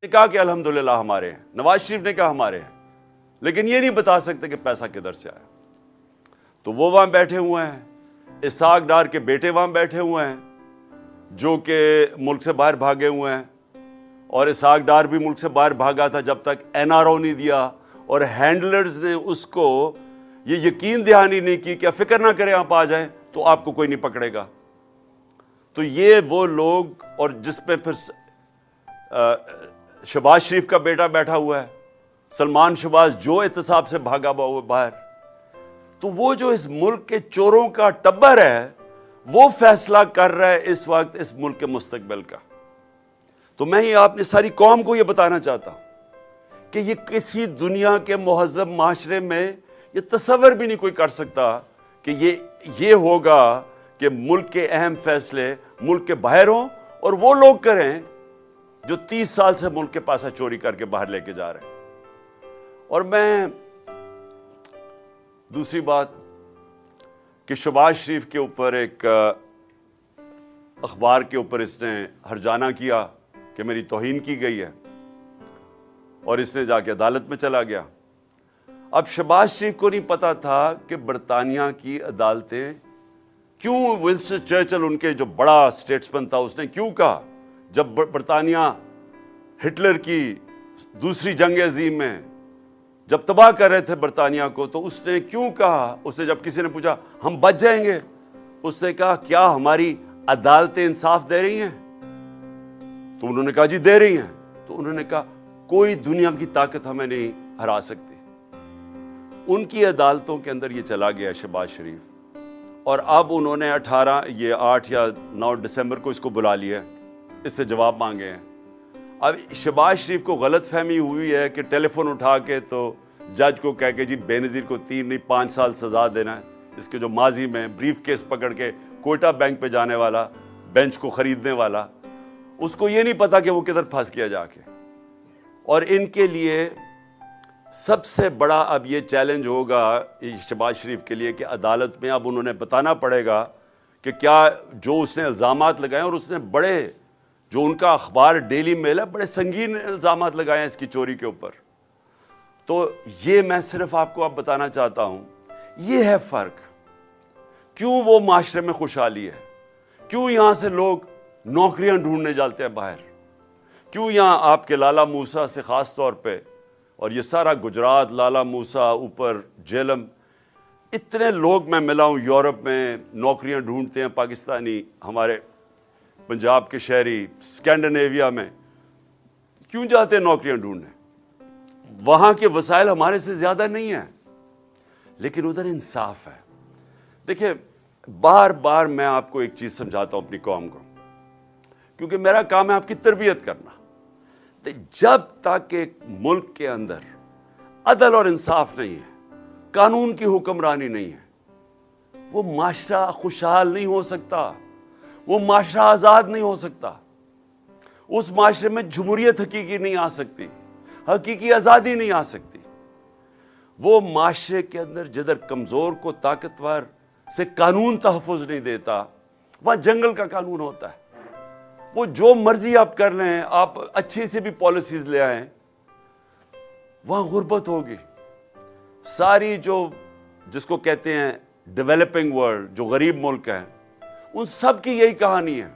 نے کہا کہ الحمدللہ ہمارے ہیں، نواز شریف نے کہا ہمارے ہیں، لیکن یہ نہیں بتا سکتے کہ پیسہ کدھر سے آیا۔ تو وہ وہاں بیٹھے ہوئے ہیں، اسحاق ڈار کے بیٹے وہاں بیٹھے ہوئے ہیں جو کہ ملک سے باہر بھاگے ہوئے ہیں، اور اسحاق ڈار بھی ملک سے باہر بھاگا تھا جب تک NRO نہیں دیا، اور ہینڈلرز نے اس کو یہ یقین دہانی نہیں کی کہ فکر نہ کریں آپ آ جائیں تو آپ کو کوئی نہیں پکڑے گا۔ تو یہ وہ لوگ، اور جس میں پھر شہباز شریف کا بیٹا بیٹھا ہوا ہے، سلمان شہباز، جو احتساب سے بھاگا ہوا باہر، تو وہ جو اس ملک کے چوروں کا ٹبر ہے وہ فیصلہ کر رہا ہے اس وقت اس ملک کے مستقبل کا۔ تو میں ہی آپ نے ساری قوم کو یہ بتانا چاہتا ہوں کہ یہ کسی دنیا کے مہذب معاشرے میں یہ تصور بھی نہیں کوئی کر سکتا کہ یہ ہوگا کہ ملک کے اہم فیصلے ملک کے باہر ہوں اور وہ لوگ کریں جو 30 سال سے ملک کے پاسا چوری کر کے باہر لے کے جا رہے ہیں۔ اور میں دوسری بات کہ شہباز شریف کے اوپر ایک اخبار کے اوپر اس نے ہرجانہ کیا کہ میری توہین کی گئی ہے، اور اس نے جا کے عدالت میں چلا گیا۔ اب شہباز شریف کو نہیں پتا تھا کہ برطانیہ کی عدالتیں کیوں، ونسٹن چرچل ان کے جو بڑا اسٹیٹسمین تھا، اس نے کیوں کہا جب برطانیہ ہٹلر کی دوسری جنگ عظیم میں جب تباہ کر رہے تھے برطانیہ کو، تو اس نے کیوں کہا، اس نے جب کسی نے پوچھا ہم بچ جائیں گے، اس نے کہا کیا ہماری عدالتیں انصاف دے رہی ہیں؟ تو انہوں نے کہا جی دے رہی ہیں۔ تو انہوں نے کہا کوئی دنیا کی طاقت ہمیں نہیں ہرا سکتی۔ ان کی عدالتوں کے اندر یہ چلا گیا شہباز شریف، اور اب انہوں نے 8 یا 9 دسمبر کو اس کو بلا لیا ہے، اس سے جواب مانگے ہیں۔ اب شہباز شریف کو غلط فہمی ہوئی ہے کہ ٹیلی فون اٹھا کے تو جج کو کہہ کے جی بے نظیر کو 3 نہیں 5 سال سزا دینا ہے، اس کے جو ماضی میں بریف کیس پکڑ کے کوئٹہ بینک پہ جانے والا، بینچ کو خریدنے والا، اس کو یہ نہیں پتا کہ وہ کدھر پھنس گیا جا کے۔ اور ان کے لیے سب سے بڑا اب یہ چیلنج ہوگا شہباز شریف کے لیے کہ عدالت میں اب انہوں نے بتانا پڑے گا کہ کیا جو اس نے الزامات لگائے، اور اس نے بڑے، جو ان کا اخبار ڈیلی میل ہے، بڑے سنگین الزامات لگائے ہیں اس کی چوری کے اوپر۔ تو یہ میں صرف آپ کو اب بتانا چاہتا ہوں، یہ ہے فرق، کیوں وہ معاشرے میں خوشحالی ہے، کیوں یہاں سے لوگ نوکریاں ڈھونڈنے جاتے ہیں باہر، کیوں یہاں آپ کے لالا موسیٰ سے خاص طور پہ، اور یہ سارا گجرات، لالا موسیٰ، اوپر جیلم، اتنے لوگ میں ملا ہوں یورپ میں نوکریاں ڈھونڈتے ہیں پاکستانی، ہمارے پنجاب کے شہری اسکینڈینیویا میں کیوں جاتے ہیں نوکریاں ڈھونڈنے؟ وہاں کے وسائل ہمارے سے زیادہ نہیں ہیں، لیکن ادھر انصاف ہے۔ دیکھیں، بار بار میں آپ کو ایک چیز سمجھاتا ہوں اپنی قوم کو، کیونکہ میرا کام ہے آپ کی تربیت کرنا۔ جب تک ایک ملک کے اندر عدل اور انصاف نہیں ہے، قانون کی حکمرانی نہیں ہے، وہ معاشرہ خوشحال نہیں ہو سکتا، وہ معاشرہ آزاد نہیں ہو سکتا، اس معاشرے میں جمہوریت حقیقی نہیں آ سکتی، حقیقی آزادی نہیں آ سکتی۔ وہ معاشرے کے اندر جدھر کمزور کو طاقتور سے قانون تحفظ نہیں دیتا، وہاں جنگل کا قانون ہوتا ہے، وہ جو مرضی آپ کر لیں، آپ اچھی سے بھی پالیسیز لے آئیں، وہاں غربت ہوگی۔ ساری جو جس کو کہتے ہیں ڈیولپنگ ورلڈ، جو غریب ملک ہیں، ان سب کی یہی کہانی ہے۔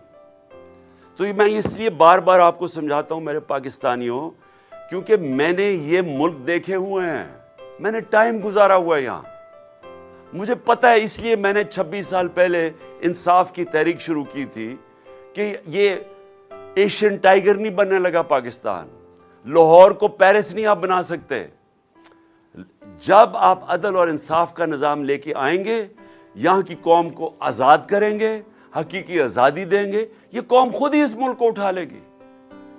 تو میں اس لیے بار بار آپ کو سمجھاتا ہوں میرے پاکستانیوں، کیونکہ میں نے یہ ملک دیکھے ہوئے ہیں، میں نے ٹائم گزارا ہوا ہے یہاں، مجھے پتہ ہے، اس لیے میں نے 26 سال پہلے انصاف کی تحریک شروع کی تھی کہ یہ ایشین ٹائیگر نہیں بننے لگا پاکستان، لاہور کو پیرس نہیں آپ بنا سکتے۔ جب آپ عدل اور انصاف کا نظام لے کے آئیں گے، یہاں کی قوم کو آزاد کریں گے، حقیقی آزادی دیں گے، یہ قوم خود ہی اس ملک کو اٹھا لے گی۔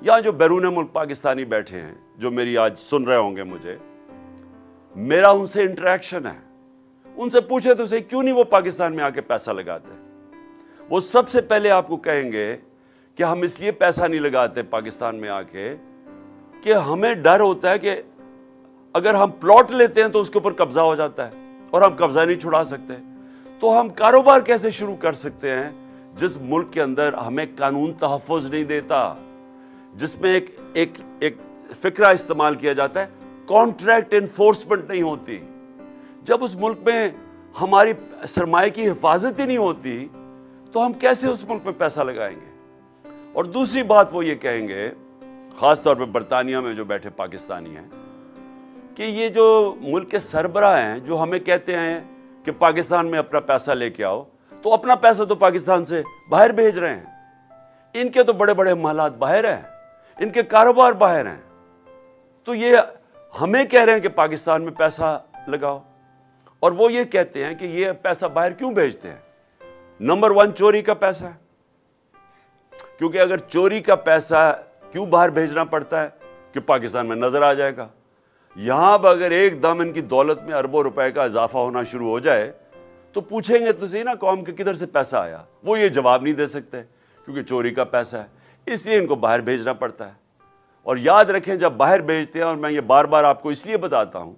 یہاں جو بیرون ملک پاکستانی بیٹھے ہیں، جو میری آج سن رہے ہوں گے مجھے، میرا ان سے انٹریکشن ہے، ان سے پوچھے تو صحیح کیوں نہیں وہ پاکستان میں آ کے پیسہ لگاتے؟ وہ سب سے پہلے آپ کو کہیں گے کہ ہم اس لیے پیسہ نہیں لگاتے پاکستان میں آ کے کہ ہمیں ڈر ہوتا ہے کہ اگر ہم پلاٹ لیتے ہیں تو اس کے اوپر قبضہ ہو جاتا ہے اور ہم قبضہ نہیں چھڑا سکتے، تو ہم کاروبار کیسے شروع کر سکتے ہیں جس ملک کے اندر ہمیں قانون تحفظ نہیں دیتا، جس میں ایک ایک فکرہ استعمال کیا جاتا ہے، کانٹریکٹ انفورسمنٹ نہیں ہوتی۔ جب اس ملک میں ہماری سرمایہ کی حفاظت ہی نہیں ہوتی تو ہم کیسے اس ملک میں پیسہ لگائیں گے؟ اور دوسری بات وہ یہ کہیں گے، خاص طور پہ برطانیہ میں جو بیٹھے پاکستانی ہیں، کہ یہ جو ملک کے سربراہ ہیں جو ہمیں کہتے ہیں کہ پاکستان میں اپنا پیسہ لے کے آؤ، تو اپنا پیسہ تو پاکستان سے باہر بھیج رہے ہیں، ان کے تو بڑے بڑے محلات باہر ہیں، ان کے کاروبار باہر ہیں، تو یہ ہمیں کہہ رہے ہیں کہ پاکستان میں پیسہ لگاؤ، اور وہ یہ کہتے ہیں کہ یہ پیسہ باہر کیوں بھیجتے ہیں؟ نمبر 1 چوری کا پیسہ ہے، کیونکہ اگر چوری کا پیسہ کیوں باہر بھیجنا پڑتا ہے کہ پاکستان میں نظر آ جائے گا۔ یہاں اب اگر ایک دم ان کی دولت میں اربوں روپے کا اضافہ ہونا شروع ہو جائے تو پوچھیں گے تو صحیح نا قوم کے کدھر سے پیسہ آیا؟ وہ یہ جواب نہیں دے سکتے کیونکہ چوری کا پیسہ ہے، اس لیے ان کو باہر بھیجنا پڑتا ہے۔ اور یاد رکھیں جب باہر بھیجتے ہیں، اور میں یہ بار بار آپ کو اس لیے بتاتا ہوں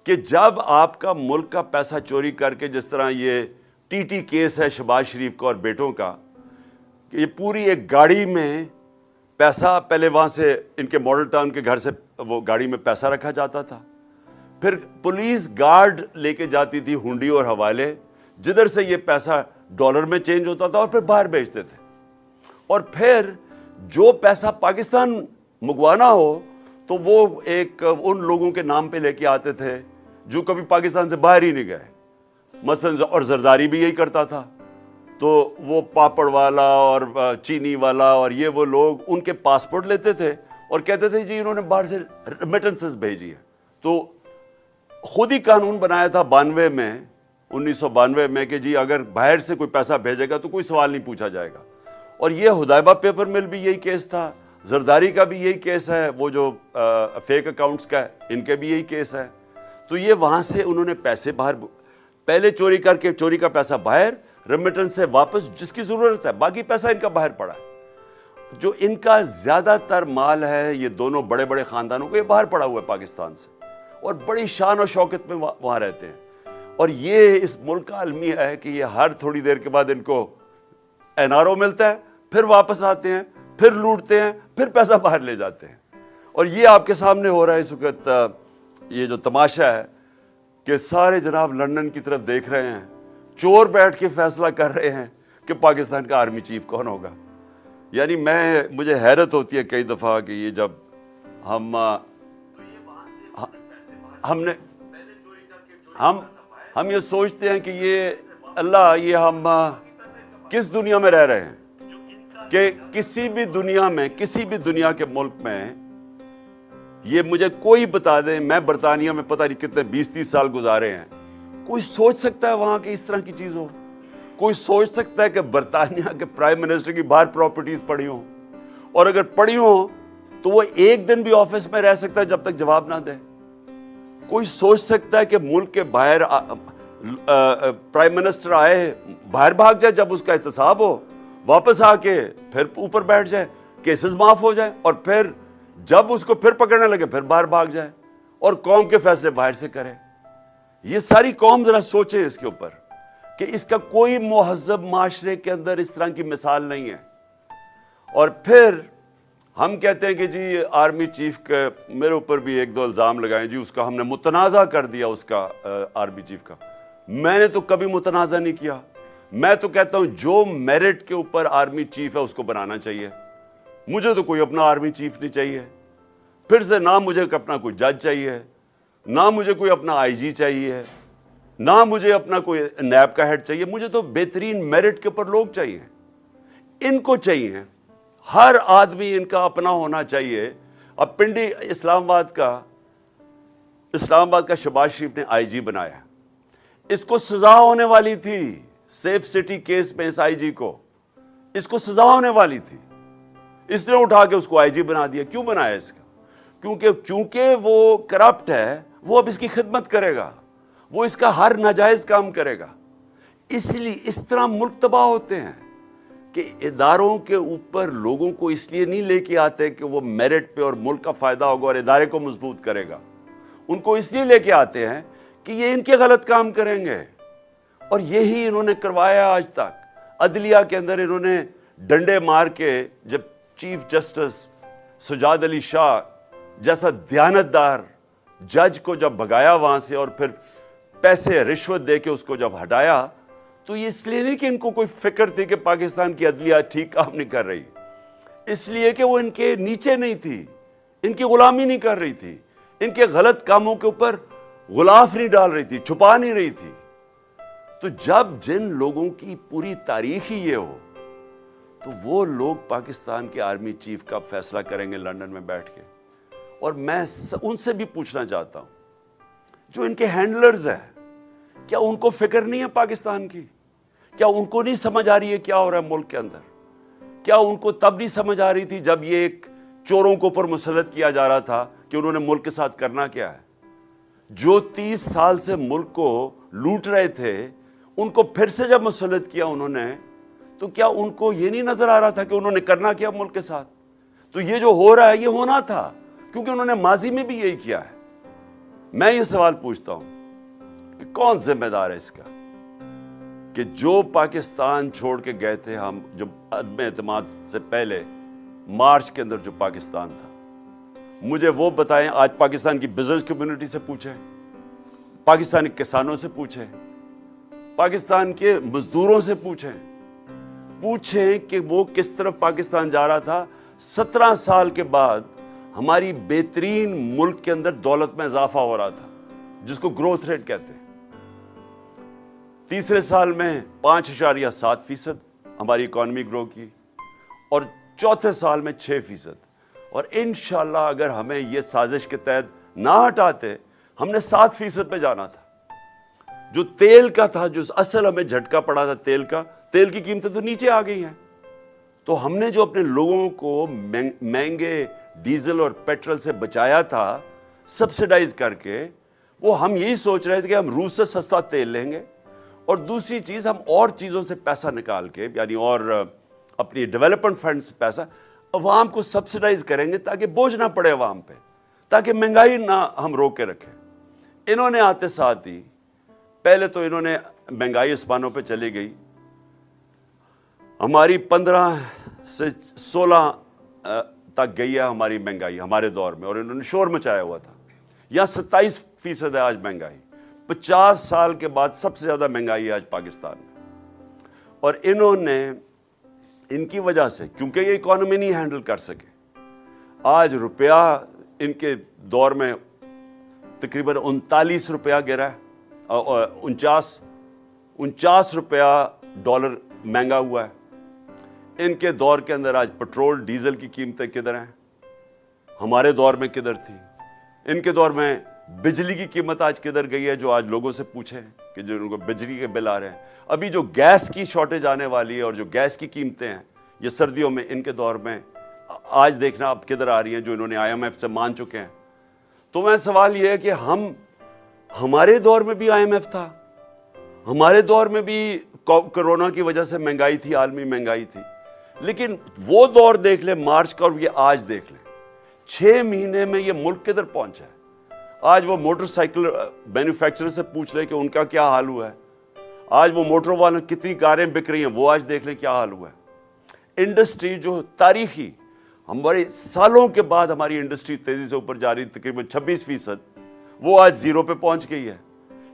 کہ جب آپ کا ملک کا پیسہ چوری کر کے، جس طرح یہ ٹی ٹی کیس ہے شہباز شریف کا اور بیٹوں کا، کہ یہ پوری ایک گاڑی میں پیسہ، پہلے وہاں سے ان کے ماڈل ٹاؤن کے گھر سے وہ گاڑی میں پیسہ رکھا جاتا تھا، پھر پولیس گارڈ لے کے جاتی تھی ہنڈی اور حوالے، جدھر سے یہ پیسہ ڈالر میں چینج ہوتا تھا اور پھر باہر بھیجتے تھے، اور پھر جو پیسہ پاکستان منگوانا ہو تو وہ ایک ان لوگوں کے نام پہ لے کے آتے تھے جو کبھی پاکستان سے باہر ہی نہیں گئے، مثلا، اور زرداری بھی یہی کرتا تھا، تو وہ پاپڑ والا اور چینی والا اور یہ وہ لوگ ان کے پاسپورٹ لیتے تھے اور کہتے تھے جی انہوں نے باہر سے ریمیٹنسز بھیجی ہے، تو خود ہی قانون بنایا تھا 1992 میں کہ جی اگر باہر سے کوئی پیسہ بھیجے گا تو کوئی سوال نہیں پوچھا جائے گا، اور یہ حدیبہ پیپر مل بھی یہی کیس تھا، زرداری کا بھی یہی کیس ہے، وہ جو فیک اکاؤنٹس کا ہے ان کے بھی یہی کیس ہے۔ تو یہ وہاں سے انہوں نے پیسے باہر، پہلے چوری کر کے چوری کا پیسہ باہر، ریمیٹنس سے واپس جس کی ضرورت ہے، باقی پیسہ ان کا باہر پڑا ہے۔ جو ان کا زیادہ تر مال ہے، یہ دونوں بڑے بڑے خاندانوں کو، یہ باہر پڑا ہوا ہے پاکستان سے، اور بڑی شان و شوکت میں وہاں رہتے ہیں، اور یہ اس ملک کا المیہ ہے کہ یہ ہر تھوڑی دیر کے بعد ان کو این آر او ملتا ہے، پھر واپس آتے ہیں، پھر لوٹتے ہیں، پھر پیسہ باہر لے جاتے ہیں۔ اور یہ آپ کے سامنے ہو رہا ہے اس وقت، یہ جو تماشا ہے کہ سارے جناب لندن کی طرف دیکھ رہے ہیں، چور بیٹھ کے فیصلہ کر رہے ہیں کہ پاکستان کا آرمی چیف کون ہوگا۔ یعنی مجھے حیرت ہوتی ہے کئی دفعہ کہ یہ جب ہم یہ سوچتے ہیں کہ یہ اللہ، یہ ہم کس دنیا میں رہ رہے ہیں کہ کسی بھی دنیا کے ملک میں یہ مجھے کوئی بتا دیں، میں برطانیہ میں پتہ نہیں کتنے 20-30 سال گزارے ہیں، کوئی سوچ سکتا ہے وہاں کی اس طرح کی چیز ہو؟ کوئی سوچ سکتا ہے کہ برطانیہ کے پرائم منسٹر کی باہر پراپرٹیز پڑی ہوں، اور اگر پڑی ہوں تو وہ ایک دن بھی آفس میں رہ سکتا ہے جب تک جواب نہ دے؟ کوئی سوچ سکتا ہے کہ ملک کے باہر پرائم منسٹر آئے، باہر بھاگ جائے جب اس کا احتساب ہو، واپس آ کے پھر اوپر بیٹھ جائے، کیسز معاف ہو جائے، اور پھر جب اس کو پھر پکڑنے لگے پھر باہر بھاگ جائے اور قوم کے فیصلے باہر سے کرے؟ یہ ساری قوم ذرا سوچے اس کے اوپر کہ اس کا کوئی مہذب معاشرے کے اندر اس طرح کی مثال نہیں ہے۔ اور پھر ہم کہتے ہیں کہ جی آرمی چیف کے، میرے اوپر بھی 1-2 الزام لگائیں جی اس کا ہم نے متنازع کر دیا، اس کا آرمی چیف کا۔ میں نے تو کبھی متنازع نہیں کیا، میں تو کہتا ہوں جو میرٹ کے اوپر آرمی چیف ہے اس کو بنانا چاہیے، مجھے تو کوئی اپنا آرمی چیف نہیں چاہیے، پھر سے نہ مجھے اپنا کوئی جج چاہیے، نہ مجھے کوئی اپنا آئی جی چاہیے، نہ مجھے اپنا کوئی نیب کا ہیڈ چاہیے، مجھے تو بہترین میرٹ کے اوپر لوگ چاہیے، ان کو چاہیے، ہر آدمی ان کا اپنا ہونا چاہیے۔ اب پنڈی اسلام آباد کا شہباز شریف نے آئی جی بنایا، اس کو سزا ہونے والی تھی، سیف سٹی کیس میں اس آئی جی کو اس کو سزا ہونے والی تھی، اس نے اٹھا کے اس کو آئی جی بنا دیا۔ کیوں بنایا اس کا؟ کیونکہ وہ کرپٹ ہے، وہ اب اس کی خدمت کرے گا، وہ اس کا ہر ناجائز کام کرے گا، اس لیے اس طرح ملک تباہ ہوتے ہیں کہ اداروں کے اوپر لوگوں کو اس لیے نہیں لے کے آتے کہ وہ میرٹ پہ اور ملک کا فائدہ ہوگا اور ادارے کو مضبوط کرے گا، ان کو اس لیے لے کے آتے ہیں کہ یہ ان کے غلط کام کریں گے، اور یہی انہوں نے کروایا آج تک۔ عدلیہ کے اندر انہوں نے ڈنڈے مار کے، جب چیف جسٹس سجاد علی شاہ جیسا دیانتدار جج کو جب بھگایا وہاں سے اور پھر پیسے رشوت دے کے اس کو جب ہٹایا، تو یہ اس لیے نہیں کہ ان کو کوئی فکر تھی کہ پاکستان کی عدلیہ ٹھیک کام نہیں کر رہی، اس لیے کہ وہ ان کے نیچے نہیں تھی، ان کی غلامی نہیں کر رہی تھی، ان کے غلط کاموں کے اوپر غلاف نہیں ڈال رہی تھی، چھپا نہیں رہی تھی۔ تو جب جن لوگوں کی پوری تاریخ ہی یہ ہو، تو وہ لوگ پاکستان کے آرمی چیف کا فیصلہ کریں گے لندن میں بیٹھ کے۔ اور میں ان سے بھی پوچھنا چاہتا ہوں، جو ان کے ہینڈلرز ہیں، کیا ان کو فکر نہیں ہے پاکستان کی؟ کیا ان کو نہیں سمجھ آ رہی ہے کیا ہو رہا ہے ملک کے اندر؟ کیا ان کو تب نہیں سمجھ آ رہی تھی جب یہ ایک چوروں کو اوپر مسلط کیا جا رہا تھا کہ انہوں نے ملک کے ساتھ کرنا کیا ہے؟ جو 30 سال سے ملک کو لوٹ رہے تھے، ان کو پھر سے جب مسلط کیا انہوں نے، تو کیا ان کو یہ نہیں نظر آ رہا تھا کہ انہوں نے کرنا کیا ملک کے ساتھ؟ تو یہ جو ہو رہا ہے یہ ہونا تھا، کیونکہ انہوں نے ماضی میں بھی یہی کیا ہے۔ میں یہ سوال پوچھتا ہوں کہ کون ذمہ دار ہے اس کا کہ جو پاکستان چھوڑ کے گئے تھے ہم، جو عدم اعتماد سے پہلے مارچ کے اندر جو پاکستان تھا، مجھے وہ بتائیں۔ آج پاکستان کی بزنس کمیونٹی سے پوچھیں، پاکستانی کسانوں سے پوچھیں، پاکستان کے مزدوروں سے پوچھیں کہ وہ کس طرف پاکستان جا رہا تھا۔ 17 سال کے بعد ہماری بہترین ملک کے اندر دولت میں اضافہ ہو رہا تھا، جس کو گروتھ ریٹ کہتے ہیں۔ تیسرے سال میں 5.7% ہماری اکانومی گرو کی، اور چوتھے سال میں 6%۔ اور انشاءاللہ اگر ہمیں یہ سازش کے تحت نہ ہٹاتے، ہم نے 7% پہ جانا تھا۔ جو تیل کا تھا، جو اصل ہمیں جھٹکا پڑا تھا تیل کی قیمتیں تو نیچے آ گئی ہیں۔ تو ہم نے جو اپنے لوگوں کو مہنگے ڈیزل اور پیٹرول سے بچایا تھا سبسیڈائز کر کے، وہ ہم یہی سوچ رہے تھے کہ ہم روس سے سستا تیل لیں گے، اور دوسری چیز ہم اور چیزوں سے پیسہ نکال کے، یعنی اور اپنی ڈیولپمنٹ فنڈ سے پیسہ عوام کو سبسیڈائز کریں گے تاکہ بوجھ نہ پڑے عوام پہ، تاکہ مہنگائی نہ ہم روک کے رکھیں۔ انہوں نے آتے ساتھ ہی پہلے تو انہوں نے مہنگائی آسمانوں پہ چلی گئی، ہماری 15 سے 16 تک گئی ہے ہماری مہنگائی ہمارے دور میں، اور انہوں نے شور مچایا ہوا تھا۔ یہاں 27% ہے آج مہنگائی، 50 سال کے بعد سب سے زیادہ مہنگائی ہے آج پاکستان میں۔ اور انہوں نے ان کی وجہ سے، کیونکہ یہ اکانومی نہیں ہینڈل کر سکے، آج روپیہ ان کے دور میں تقریباً 39 روپیہ گرا ہے، 49 روپیہ ڈالر مہنگا ہوا ہے۔ ان کے دور کے اندر آج پٹرول ڈیزل کی قیمتیں کدھر ہیں؟ ہمارے دور میں کدھر تھی؟ ان کے دور میں بجلی کی قیمت آج کدھر گئی ہے؟ جو آج لوگوں سے پوچھیں کہ جو ان کو بجلی کے بل آ رہے ہیں، ابھی جو گیس کی شارٹیج آنے والی ہے اور جو گیس کی قیمتیں ہیں یہ سردیوں میں، ان کے دور میں آج دیکھنا اب کدھر آ رہی ہیں، جو انہوں نے IMF سے مان چکے ہیں۔ تو میں سوال یہ ہے کہ ہمارے دور میں بھی IMF تھا، ہمارے دور میں بھی کرونا کی وجہ سے مہنگائی تھی، عالمی مہنگائی تھی، لیکن وہ دور دیکھ لیں مارچ کا اور یہ آج دیکھ لیں، 6 مہینے میں یہ ملک کدھر پہنچا ہے۔ آج وہ موٹر سائیکل مینوفیکچرر سے پوچھ لیں کہ ان کا کیا حال ہوا ہے، آج وہ موٹر والوں کتنی کاریں بک رہی ہیں، وہ آج دیکھ لیں کیا حال ہوا ہے۔ انڈسٹری جو تاریخی، ہمارے سالوں کے بعد ہماری انڈسٹری تیزی سے اوپر جا رہی، تقریباً 26%، وہ آج 0 پہ پہنچ گئی ہے۔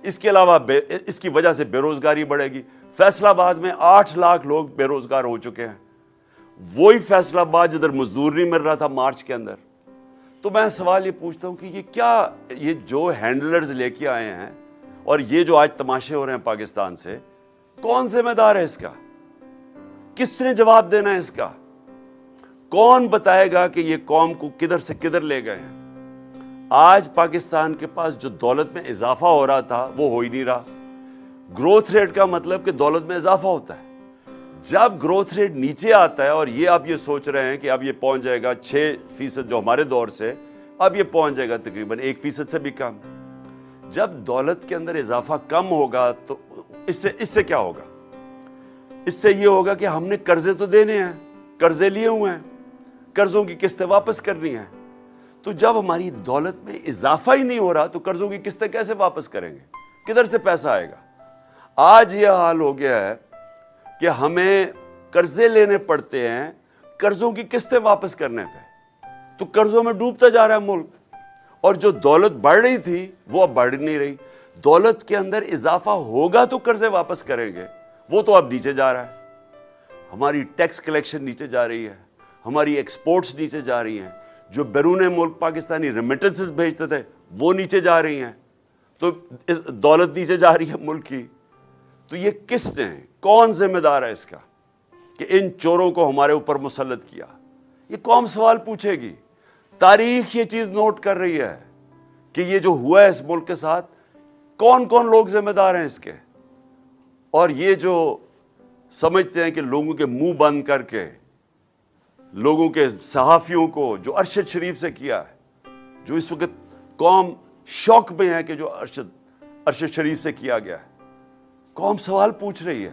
اس کے علاوہ اس کی وجہ سے بے روزگاری بڑھے گی۔ فیصل آباد میں 8 لاکھ لوگ بے روزگار ہو چکے ہیں، وہی فیصل آباد جدھر مزدور نہیں مل رہا تھا مارچ کے اندر۔ تو میں سوال یہ پوچھتا ہوں کہ یہ جو ہینڈلرز لے کے آئے ہیں اور یہ جو آج تماشے ہو رہے ہیں پاکستان سے، کون ذمہ دار ہے اس کا؟ کس نے جواب دینا ہے اس کا؟ کون بتائے گا کہ یہ قوم کو کدھر سے کدھر لے گئے ہیں؟ آج پاکستان کے پاس جو دولت میں اضافہ ہو رہا تھا وہ ہو ہی نہیں رہا۔ گروتھ ریٹ کا مطلب کہ دولت میں اضافہ ہوتا ہے۔ جب گروتھ ریٹ نیچے آتا ہے، اور یہ آپ یہ سوچ رہے ہیں کہ اب یہ پہنچ جائے گا 6% جو ہمارے دور سے، اب یہ پہنچ جائے گا تقریباً 1% سے بھی کم۔ جب دولت کے اندر اضافہ کم ہوگا تو اس سے کیا ہوگا؟ اس سے یہ ہوگا کہ ہم نے قرضے تو دینے ہیں، قرضے لیے ہوئے ہیں، قرضوں کی قسطیں واپس کرنی ہیں۔ تو جب ہماری دولت میں اضافہ ہی نہیں ہو رہا تو قرضوں کی قسطیں کیسے واپس کریں گے؟ کدھر سے پیسہ آئے گا؟ آج یہ حال ہو گیا ہے کہ ہمیں قرضے لینے پڑتے ہیں قرضوں کی قسطیں واپس کرنے پہ۔ تو قرضوں میں ڈوبتا جا رہا ہے ملک, اور جو دولت بڑھ رہی تھی وہ اب بڑھ نہیں رہی. دولت کے اندر اضافہ ہوگا تو قرضے واپس کریں گے, وہ تو اب نیچے جا رہا ہے. ہماری ٹیکس کلیکشن نیچے جا رہی ہے, ہماری ایکسپورٹس نیچے جا رہی ہیں, جو بیرون ملک پاکستانی ریمیٹنسز بھیجتے تھے وہ نیچے جا رہی ہیں, تو دولت نیچے جا رہی ہے ملک کی. تو یہ کس نے, کون ذمہ دار ہے اس کا کہ ان چوروں کو ہمارے اوپر مسلط کیا؟ یہ قوم سوال پوچھے گی. تاریخ یہ چیز نوٹ کر رہی ہے کہ یہ جو ہوا ہے اس ملک کے ساتھ, کون کون لوگ ذمہ دار ہیں اس کے. اور یہ جو سمجھتے ہیں کہ لوگوں کے منہ بند کر کے, لوگوں کے صحافیوں کو جو ارشد شریف سے کیا ہے, جو اس وقت قوم شوق میں ہے کہ جو ارشد شریف سے کیا گیا ہے, قوم سوال پوچھ رہی ہے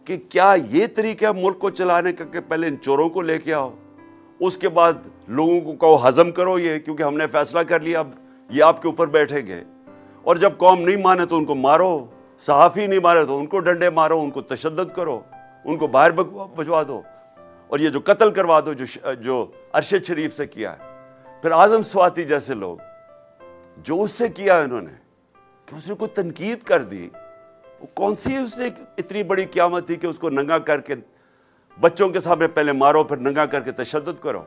کہ کیا یہ طریقہ ملک کو چلانے کا کہ پہلے ان چوروں کو لے کے آؤ, اس کے بعد لوگوں کو کہو ہضم کرو یہ, کیونکہ ہم نے فیصلہ کر لیا اب یہ آپ کے اوپر بیٹھیں گے, اور جب قوم نہیں مانے تو ان کو مارو, صحافی نہیں مارے تو ان کو ڈنڈے مارو, ان کو تشدد کرو, ان کو باہر بھجوا دو, اور یہ جو قتل کروا دو جو ارشد شریف سے کیا ہے. پھر اعظم سواتی جیسے لوگ جو اس سے کیا انہوں نے, کہ اس نے کوئی تنقید کر دی, وہ کون سی اس نے اتنی بڑی قیامت تھی کہ اس کو ننگا کر کے بچوں کے سامنے پہلے مارو, پھر ننگا کر کے تشدد کرو,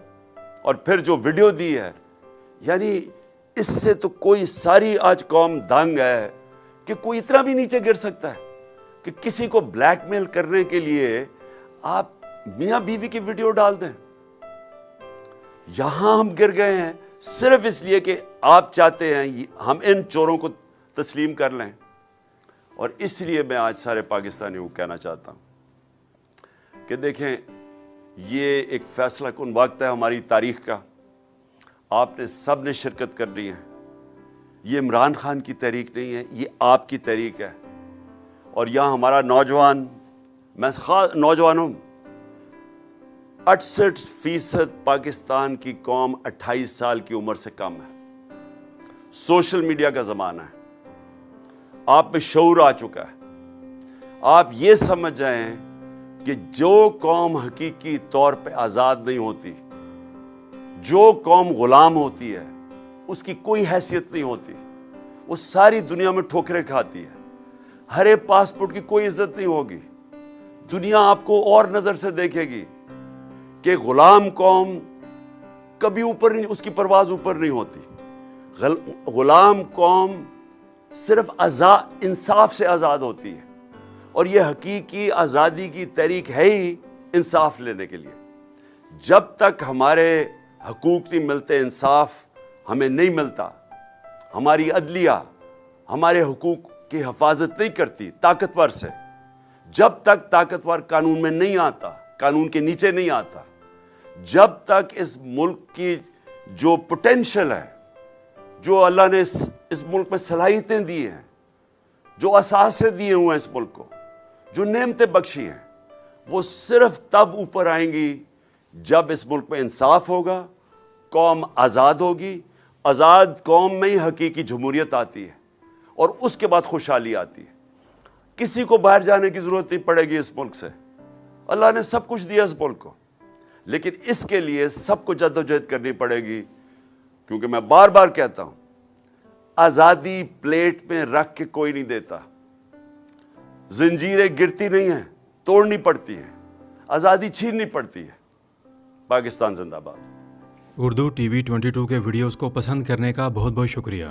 اور پھر جو ویڈیو دی ہے, یعنی اس سے تو کوئی ساری آج قوم دنگ ہے کہ کوئی اتنا بھی نیچے گر سکتا ہے کہ کسی کو بلیک میل کرنے کے لیے آپ میاں بیوی کی ویڈیو ڈال دیں. یہاں ہم گر گئے ہیں صرف اس لیے کہ آپ چاہتے ہیں ہم ان چوروں کو تسلیم کر لیں. اور اس لیے میں آج سارے پاکستانیوں کو کہنا چاہتا ہوں کہ دیکھیں, یہ ایک فیصلہ کن وقت ہے ہماری تاریخ کا. آپ نے سب نے شرکت کرنی ہے. یہ عمران خان کی تحریک نہیں ہے, یہ آپ کی تحریک ہے. اور یہاں ہمارا نوجوان, میں خاص نوجوان ہوں, 68% پاکستان کی قوم 28 سال کی عمر سے کم ہے. سوشل میڈیا کا زمانہ ہے, آپ میں شعور آ چکا ہے. آپ یہ سمجھ جائیں کہ جو قوم حقیقی طور پہ آزاد نہیں ہوتی, جو قوم غلام ہوتی ہے, اس کی کوئی حیثیت نہیں ہوتی, وہ ساری دنیا میں ٹھوکریں کھاتی ہے. ہرے پاسپورٹ کی کوئی عزت نہیں ہوگی. دنیا آپ کو اور نظر سے دیکھے گی کہ غلام قوم کبھی اوپر نہیں, اس کی پرواز اوپر نہیں ہوتی. غلام قوم صرف انصاف سے آزاد ہوتی ہے, اور یہ حقیقی آزادی کی تحریک ہے ہی انصاف لینے کے لیے. جب تک ہمارے حقوق نہیں ملتے, انصاف ہمیں نہیں ملتا, ہماری عدلیہ ہمارے حقوق کی حفاظت نہیں کرتی طاقتور سے, جب تک طاقتور قانون میں نہیں آتا, قانون کے نیچے نہیں آتا, جب تک اس ملک کی جو پوٹینشل ہے, جو اللہ نے اس ملک میں صلاحیتیں دی ہیں, جو اثاثے دیے ہوئے ہیں اس ملک کو, جو نعمتیں بخشی ہیں, وہ صرف تب اوپر آئیں گی جب اس ملک میں انصاف ہوگا, قوم آزاد ہوگی. آزاد قوم میں ہی حقیقی جمہوریت آتی ہے, اور اس کے بعد خوشحالی آتی ہے. کسی کو باہر جانے کی ضرورت نہیں پڑے گی اس ملک سے. اللہ نے سب کچھ دیا اس ملک کو, لیکن اس کے لیے سب کو جدوجہد کرنی پڑے گی. کیونکہ میں بار بار کہتا ہوں, آزادی پلیٹ میں رکھ کے کوئی نہیں دیتا. زنجیریں گرتی نہیں ہیں, توڑنی پڑتی ہیں, آزادی چھیننی پڑتی ہے. پاکستان زندہ باد. اردو ٹی وی 22 کے ویڈیوز کو پسند کرنے کا بہت بہت شکریہ.